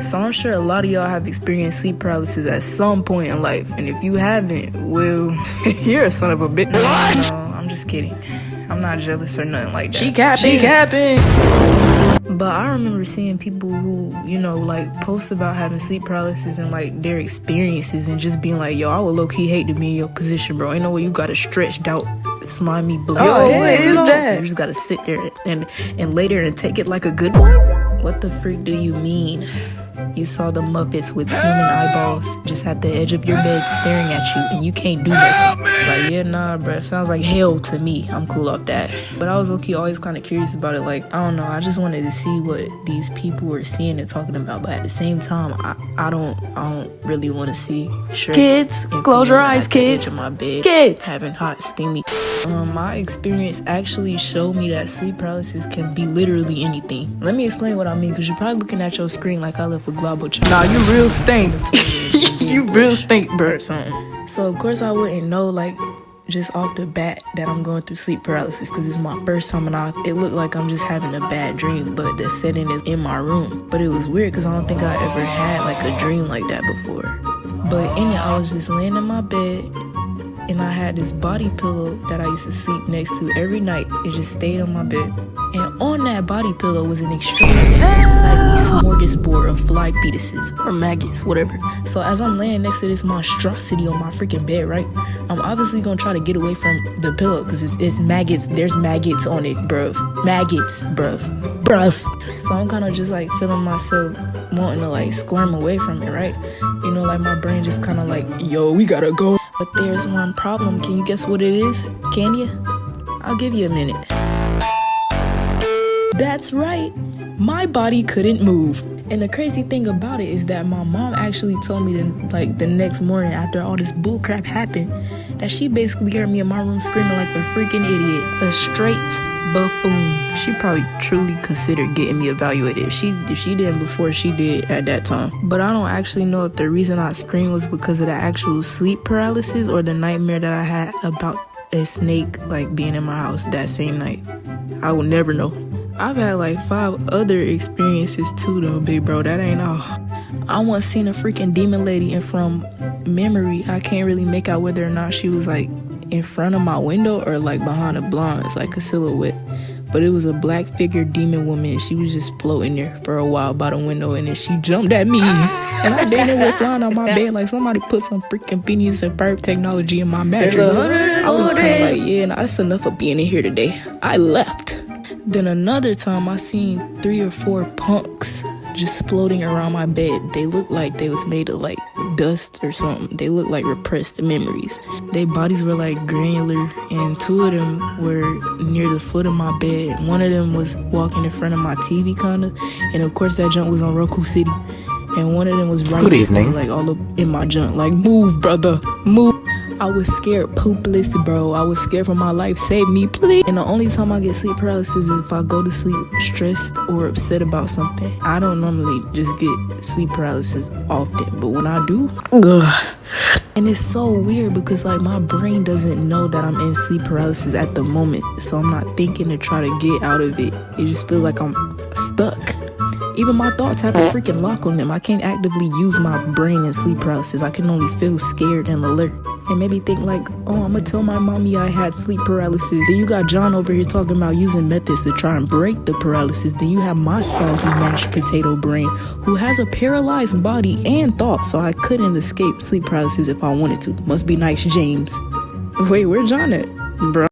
So I'm sure a lot of y'all have experienced sleep paralysis at some point in life. And if you haven't, well, you're a son of a bitch. No, I'm just kidding. I'm not jealous or nothing like that. She capping. But I remember seeing people who, you know, like post about having sleep paralysis and like their experiences and just being like, yo, I would low-key hate to be in your position, bro. Ain't no way you got a stretched out, slimy blood. Oh, what is that? You just gotta sit there and lay there and take it like a good boy. What the freak do you mean? You saw the Muppets with human eyeballs just at the edge of your bed staring at you and you can't do nothing. Like, yeah, nah, bro. Sounds like hell to me. I'm cool off that. But I was low-key always kind of curious about it. Like, I don't know. I just wanted to see what these people were seeing and talking about. But at the same time, I don't really want to see Kids, close your eyes, kids. Of my bed, Kids. having hot, steamy. My experience actually showed me that sleep paralysis can be literally anything. Let me explain what I mean, because you're probably looking at your screen like I left with Globo Child. Nah, you real stink. You real stink, bro. So of course I wouldn't know, like, just off the bat that I'm going through sleep paralysis, because it's my first time and it looked like I'm just having a bad dream, but the setting is in my room. But it was weird because I don't think I ever had like a dream like that before. But in it, I was just laying in my bed and I had this body pillow that I used to sleep next to every night. It just stayed on my bed. And on that body pillow was an extremely unsightly smorgasbord of fly fetuses or maggots, whatever. So as I'm laying next to this monstrosity on my freaking bed, right, I'm obviously gonna try to get away from the pillow because it's maggots. There's maggots on it, bruv. Maggots, bruv. So I'm kind of just like feeling myself wanting to like squirm away from it, right? You know, like my brain just kind of like, yo, we gotta go. But there's one problem. Can you guess what it is? Can you? I'll give you a minute. That's right. My body couldn't move. And the crazy thing about it is that my mom actually told me that, the next morning after all this bullcrap happened, that she basically heard me in my room screaming like a freaking idiot. A straight buffoon. She probably truly considered getting me evaluated if she didn't before she did at that time. But I don't actually know if the reason I screamed was because of the actual sleep paralysis or the nightmare that I had about a snake like being in my house that same night. I will never know. I've had like 5 other experiences too though, big bro. That ain't all. I once seen a freaking demon lady, and from memory I can't really make out whether or not she was like in front of my window or like behind the blinds, like a silhouette. But it was a black figure demon woman. She was just floating there for a while by the window, and then she jumped at me. And I didn't know flying on my bed like somebody put some freaking Phineas and Ferb technology in my mattress. I was kind of like, yeah, nah, that's enough of being in here today. I left. Then another time I seen 3 or 4 punks just floating around my bed. They looked like they was made of like dust or something. They looked like repressed memories. Their bodies were like granular, and 2 of them were near the foot of my bed. One of them was walking in front of my TV kinda, and of course that junk was on Roku City. And one of them was right next to me, like all up in my junk, like, move, brother, move. I was scared poopless, bro. I was scared for my life. Save me, please. And the only time I get sleep paralysis is if I go to sleep stressed or upset about something. I don't normally just get sleep paralysis often, but when I do, and it's so weird because like my brain doesn't know that I'm in sleep paralysis at the moment, so I'm not thinking to try to get out of it. It just feels like I'm stuck. Even my thoughts have a freaking lock on them. I can't actively use my brain in sleep paralysis. I can only feel scared and alert. And maybe think like, oh, I'm gonna tell my mommy I had sleep paralysis. Then you got John over here talking about using methods to try and break the paralysis. Then you have my soggy mashed potato brain, who has a paralyzed body and thoughts, so I couldn't escape sleep paralysis if I wanted to. Must be nice, James. Wait, where John at? Bro.